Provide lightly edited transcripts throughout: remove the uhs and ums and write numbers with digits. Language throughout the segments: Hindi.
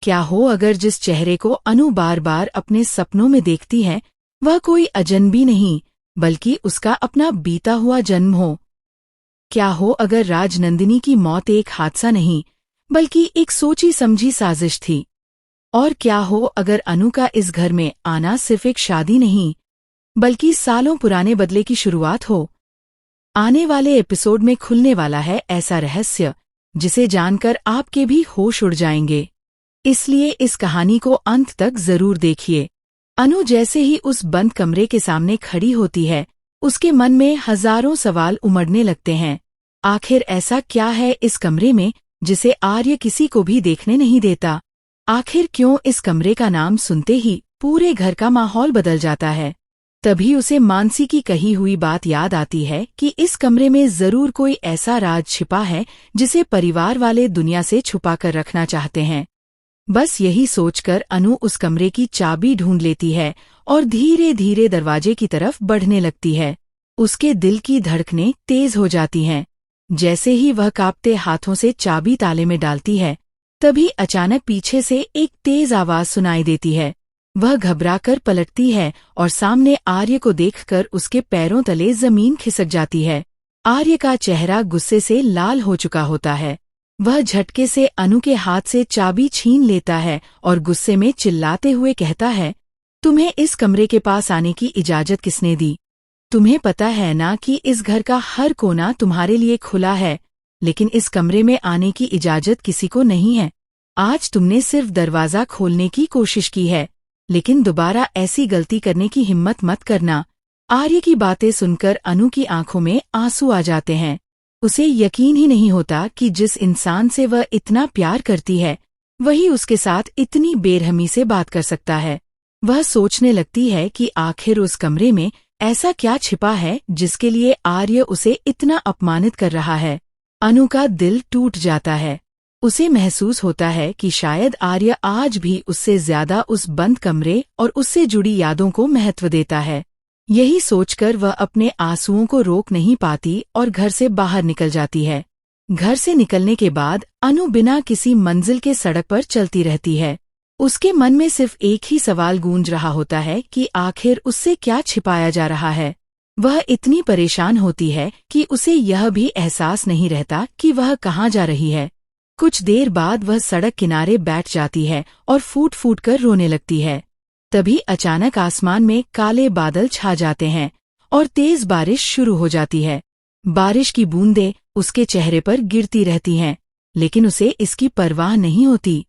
क्या हो अगर जिस चेहरे को अनु बार बार अपने सपनों में देखती है वह कोई अजनबी नहीं बल्कि उसका अपना बीता हुआ जन्म हो। क्या हो अगर राजनंदिनी की मौत एक हादसा नहीं बल्कि एक सोची समझी साजिश थी। और क्या हो अगर अनु का इस घर में आना सिर्फ एक शादी नहीं बल्कि सालों पुराने बदले की शुरुआत हो। आने वाले एपिसोड में खुलने वाला है ऐसा रहस्य जिसे जानकर आपके भी होश उड़ जाएंगे, इसलिए इस कहानी को अंत तक जरूर देखिए। अनु जैसे ही उस बंद कमरे के सामने खड़ी होती है उसके मन में हजारों सवाल उमड़ने लगते हैं। आखिर ऐसा क्या है इस कमरे में जिसे आर्य किसी को भी देखने नहीं देता? आखिर क्यों इस कमरे का नाम सुनते ही पूरे घर का माहौल बदल जाता है? तभी उसे मानसी की कही हुई बात याद आती है कि इस कमरे में जरूर कोई ऐसा राज छिपा है जिसे परिवार वाले दुनिया से छुपा कर रखना चाहते हैं। बस यही सोचकर अनु उस कमरे की चाबी ढूंढ लेती है और धीरे धीरे दरवाजे की तरफ बढ़ने लगती है। उसके दिल की धड़कनें तेज हो जाती हैं। जैसे ही वह कांपते हाथों से चाबी ताले में डालती है तभी अचानक पीछे से एक तेज आवाज सुनाई देती है। वह घबराकर पलटती है और सामने आर्य को देखकर उसके पैरों तले जमीन खिसक जाती है। आर्य का चेहरा गुस्से से लाल हो चुका होता है। वह झटके से अनु के हाथ से चाबी छीन लेता है और गुस्से में चिल्लाते हुए कहता है, तुम्हें इस कमरे के पास आने की इजाजत किसने दी? तुम्हें पता है ना कि इस घर का हर कोना तुम्हारे लिए खुला है, लेकिन इस कमरे में आने की इजाजत किसी को नहीं है। आज तुमने सिर्फ दरवाजा खोलने की कोशिश की है, लेकिन दोबारा ऐसी गलती करने की हिम्मत मत करना। आर्य की बातें सुनकर अनु की आंखों में आंसू आ जाते हैं। उसे यकीन ही नहीं होता कि जिस इंसान से वह इतना प्यार करती है वही उसके साथ इतनी बेरहमी से बात कर सकता है। वह सोचने लगती है कि आखिर उस कमरे में ऐसा क्या छिपा है जिसके लिए आर्य उसे इतना अपमानित कर रहा है। अनु का दिल टूट जाता है। उसे महसूस होता है कि शायद आर्य आज भी उससे ज्यादा उस बंद कमरे और उससे जुड़ी यादों को महत्व देता है। यही सोचकर वह अपने आंसुओं को रोक नहीं पाती और घर से बाहर निकल जाती है। घर से निकलने के बाद अनु बिना किसी मंजिल के सड़क पर चलती रहती है। उसके मन में सिर्फ एक ही सवाल गूंज रहा होता है कि आखिर उससे क्या छिपाया जा रहा है। वह इतनी परेशान होती है कि उसे यह भी एहसास नहीं रहता कि वह कहाँ जा रही है। कुछ देर बाद वह सड़क किनारे बैठ जाती है और फूट फूट कर रोने लगती है। तभी अचानक आसमान में काले बादल छा जाते हैं और तेज बारिश शुरू हो जाती है। बारिश की बूंदें उसके चेहरे पर गिरती रहती हैं, लेकिन उसे इसकी परवाह नहीं होती।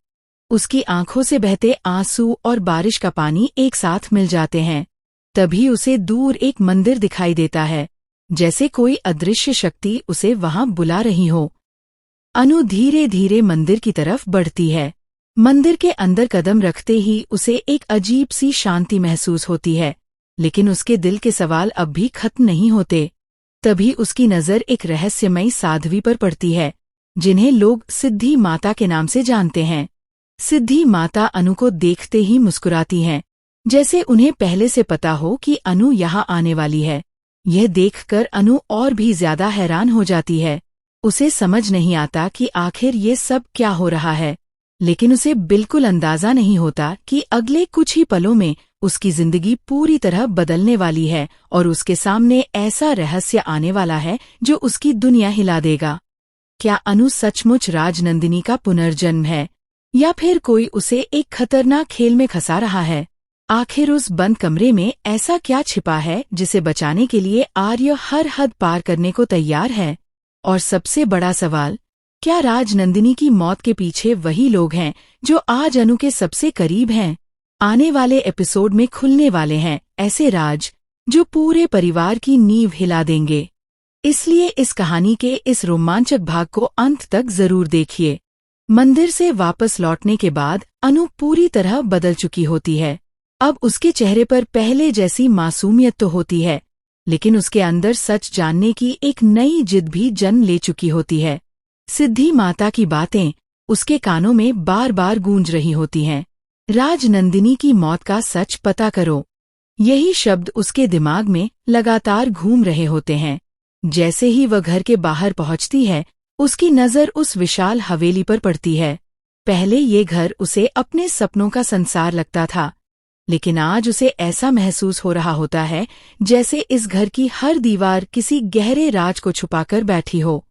उसकी आंखों से बहते आंसू और बारिश का पानी एक साथ मिल जाते हैं। तभी उसे दूर एक मंदिर दिखाई देता है, जैसे कोई अदृश्य शक्ति उसे वहां बुला रही हो। अनु धीरे धीरे मंदिर की तरफ बढ़ती है। मंदिर के अंदर कदम रखते ही उसे एक अजीब सी शांति महसूस होती है, लेकिन उसके दिल के सवाल अब भी खत्म नहीं होते। तभी उसकी नजर एक रहस्यमयी साध्वी पर पड़ती है, जिन्हें लोग सिद्धि माता के नाम से जानते हैं। सिद्धि माता अनु को देखते ही मुस्कुराती हैं, जैसे उन्हें पहले से पता हो कि अनु यहाँ आने वाली है। यह देखकर अनु और भी ज्यादा हैरान हो जाती है। उसे समझ नहीं आता कि आखिर ये सब क्या हो रहा है, लेकिन उसे बिल्कुल अंदाजा नहीं होता कि अगले कुछ ही पलों में उसकी जिंदगी पूरी तरह बदलने वाली है और उसके सामने ऐसा रहस्य आने वाला है जो उसकी दुनिया हिला देगा। क्या अनु सचमुच राजनंदिनी का पुनर्जन्म है, या फिर कोई उसे एक खतरनाक खेल में फंसा रहा है? आखिर उस बंद कमरे में ऐसा क्या छिपा है जिसे बचाने के लिए आर्य हर हद पार करने को तैयार है? और सबसे बड़ा सवाल, क्या राजनंदिनी की मौत के पीछे वही लोग हैं जो आज अनु के सबसे करीब हैं? आने वाले एपिसोड में खुलने वाले हैं ऐसे राज जो पूरे परिवार की नींव हिला देंगे। इसलिए इस कहानी के इस रोमांचक भाग को अंत तक जरूर देखिए। मंदिर से वापस लौटने के बाद अनु पूरी तरह बदल चुकी होती है। अब उसके चेहरे पर पहले जैसी मासूमियत तो होती है, लेकिन उसके अंदर सच जानने की एक नई जिद भी जन्म ले चुकी होती है। सिद्धि माता की बातें उसके कानों में बार बार गूंज रही होती हैं। राजनंदिनी की मौत का सच पता करो, यही शब्द उसके दिमाग में लगातार घूम रहे होते हैं। जैसे ही वह घर के बाहर पहुंचती है, उसकी नजर उस विशाल हवेली पर पड़ती है। पहले ये घर उसे अपने सपनों का संसार लगता था, लेकिन आज उसे ऐसा महसूस हो रहा होता है जैसे इस घर की हर दीवार किसी गहरे राज को छुपाकर बैठी हो।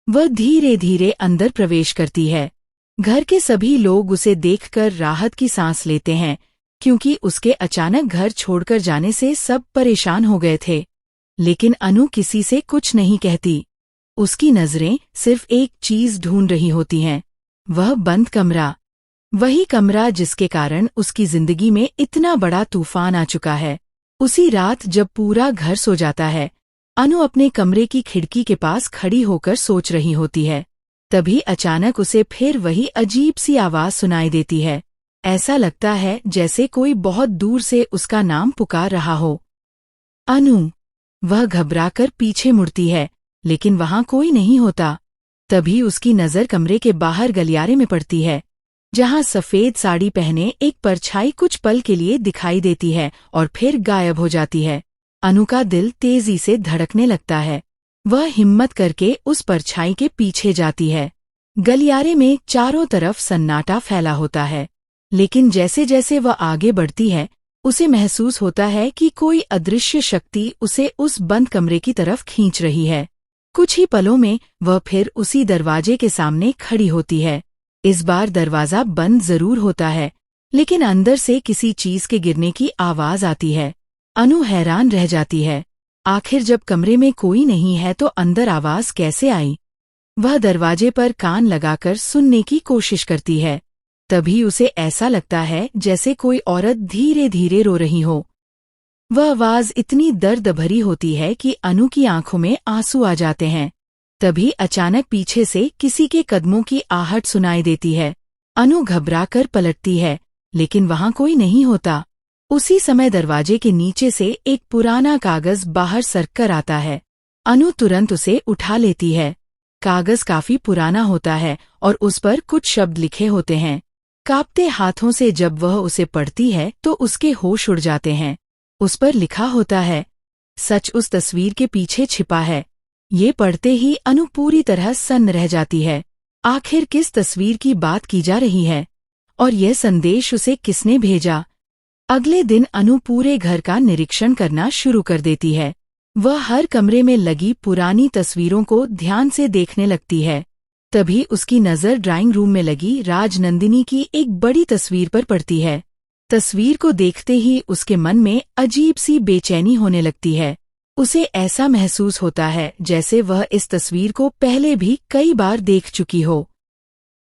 वह धीरे धीरे अंदर प्रवेश करती है। घर के सभी लोग उसे देखकर राहत की सांस लेते हैं, क्योंकि उसके अचानक घर छोड़कर जाने से सब परेशान हो गए थे। लेकिन अनु किसी से कुछ नहीं कहती। उसकी नजरें सिर्फ एक चीज ढूंढ रही होती हैं, वह बंद कमरा। वही कमरा जिसके कारण उसकी जिंदगी में इतना बड़ा तूफान आ चुका है। उसी रात जब पूरा घर सो जाता है, अनु अपने कमरे की खिड़की के पास खड़ी होकर सोच रही होती है। तभी अचानक उसे फिर वही अजीब सी आवाज सुनाई देती है। ऐसा लगता है जैसे कोई बहुत दूर से उसका नाम पुकार रहा हो। अनु! वह घबराकर पीछे मुड़ती है, लेकिन वहां कोई नहीं होता। तभी उसकी नजर कमरे के बाहर गलियारे में पड़ती है, जहां सफेद साड़ी पहने एक परछाई कुछ पल के लिए दिखाई देती है और फिर गायब हो जाती है। अनु का दिल तेजी से धड़कने लगता है। वह हिम्मत करके उस परछाई के पीछे जाती है। गलियारे में चारों तरफ सन्नाटा फैला होता है, लेकिन जैसे जैसे वह आगे बढ़ती है, उसे महसूस होता है कि कोई अदृश्य शक्ति उसे उस बंद कमरे की तरफ खींच रही है। कुछ ही पलों में वह फिर उसी दरवाजे के सामने खड़ी होती है। इस बार दरवाजा बंद जरूर होता है, लेकिन अंदर से किसी चीज के गिरने की आवाज आती है। अनु हैरान रह जाती है। आखिर जब कमरे में कोई नहीं है तो अंदर आवाज कैसे आई? वह दरवाजे पर कान लगाकर सुनने की कोशिश करती है। तभी उसे ऐसा लगता है जैसे कोई औरत धीरे धीरे रो रही हो। वह आवाज इतनी दर्द भरी होती है कि अनु की आंखों में आंसू आ जाते हैं। तभी अचानक पीछे से किसी के कदमों की आहट सुनाई देती है। अनु घबराकर पलटती है, लेकिन वहां कोई नहीं होता। उसी समय दरवाजे के नीचे से एक पुराना कागज बाहर सरककर आता है। अनु तुरंत उसे उठा लेती है। कागज काफी पुराना होता है और उस पर कुछ शब्द लिखे होते हैं। कांपते हाथों से जब वह उसे पढ़ती है तो उसके होश उड़ जाते हैं। उस पर लिखा होता है, सच उस तस्वीर के पीछे छिपा है। ये पढ़ते ही अनु पूरी तरह सन्न रह जाती है। आखिर किस तस्वीर की बात की जा रही है और यह संदेश उसे किसने भेजा? अगले दिन अनु पूरे घर का निरीक्षण करना शुरू कर देती है। वह हर कमरे में लगी पुरानी तस्वीरों को ध्यान से देखने लगती है। तभी उसकी नज़र ड्राइंग रूम में लगी राजनंदिनी की एक बड़ी तस्वीर पर पड़ती है। तस्वीर को देखते ही उसके मन में अजीब सी बेचैनी होने लगती है। उसे ऐसा महसूस होता है जैसे वह इस तस्वीर को पहले भी कई बार देख चुकी हो।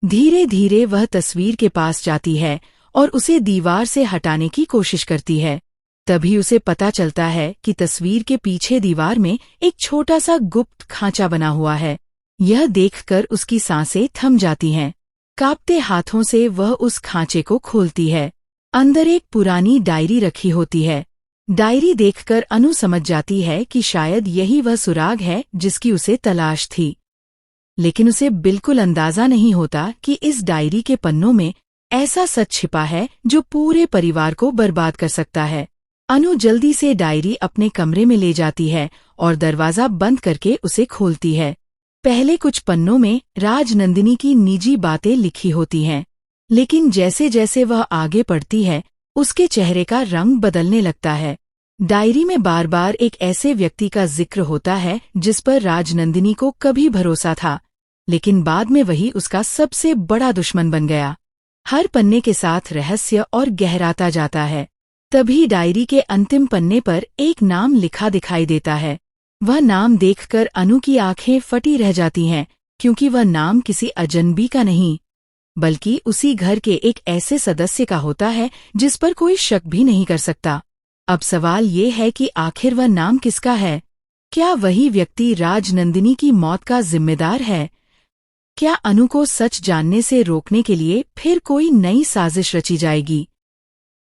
धीरे धीरे वह तस्वीर के पास जाती है और उसे दीवार से हटाने की कोशिश करती है। तभी उसे पता चलता है कि तस्वीर के पीछे दीवार में एक छोटा सा गुप्त खांचा बना हुआ है। यह देखकर उसकी सांसें थम जाती हैं। कांपते हाथों से वह उस खांचे को खोलती है। अंदर एक पुरानी डायरी रखी होती है। डायरी देखकर अनु समझ जाती है कि शायद यही वह सुराग है जिसकी उसे तलाश थी। लेकिन उसे बिल्कुल अंदाजा नहीं होता कि इस डायरी के पन्नों में ऐसा सच छिपा है जो पूरे परिवार को बर्बाद कर सकता है। अनु जल्दी से डायरी अपने कमरे में ले जाती है और दरवाजा बंद करके उसे खोलती है। पहले कुछ पन्नों में राजनंदिनी की निजी बातें लिखी होती हैं, लेकिन जैसे जैसे वह आगे बढ़ती है उसके चेहरे का रंग बदलने लगता है। डायरी में बार बार एक ऐसे व्यक्ति का जिक्र होता है जिस पर राजनंदिनी को कभी भरोसा था, लेकिन बाद में वही उसका सबसे बड़ा दुश्मन बन गया। हर पन्ने के साथ रहस्य और गहराता जाता है। तभी डायरी के अंतिम पन्ने पर एक नाम लिखा दिखाई देता है। वह नाम देखकर अनु की आंखें फटी रह जाती हैं, क्योंकि वह नाम किसी अजनबी का नहीं, बल्कि उसी घर के एक ऐसे सदस्य का होता है जिस पर कोई शक भी नहीं कर सकता। अब सवाल ये है कि आखिर वह नाम किसका है? क्या वही व्यक्ति राजनंदिनी की मौत का जिम्मेदार है? क्या अनु को सच जानने से रोकने के लिए फिर कोई नई साजिश रची जाएगी?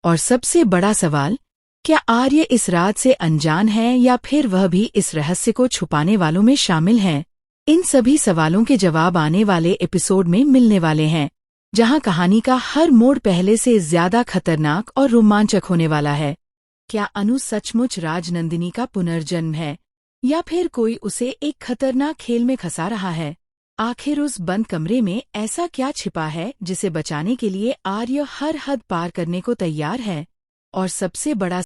और सबसे बड़ा सवाल, क्या आर्य इस राज से अनजान है या फिर वह भी इस रहस्य को छुपाने वालों में शामिल है? इन सभी सवालों के जवाब आने वाले एपिसोड में मिलने वाले हैं, जहां कहानी का हर मोड़ पहले से ज्यादा खतरनाक और रोमांचक होने वाला है। क्या अनु सचमुच राजनंदिनी का पुनर्जन्म है या फिर कोई उसे एक खतरनाक खेल में फंसा रहा है? आखिर उस बंद कमरे में ऐसा क्या छिपा है जिसे बचाने के लिए आर्य हर हद पार करने को तैयार है? और सबसे बड़ा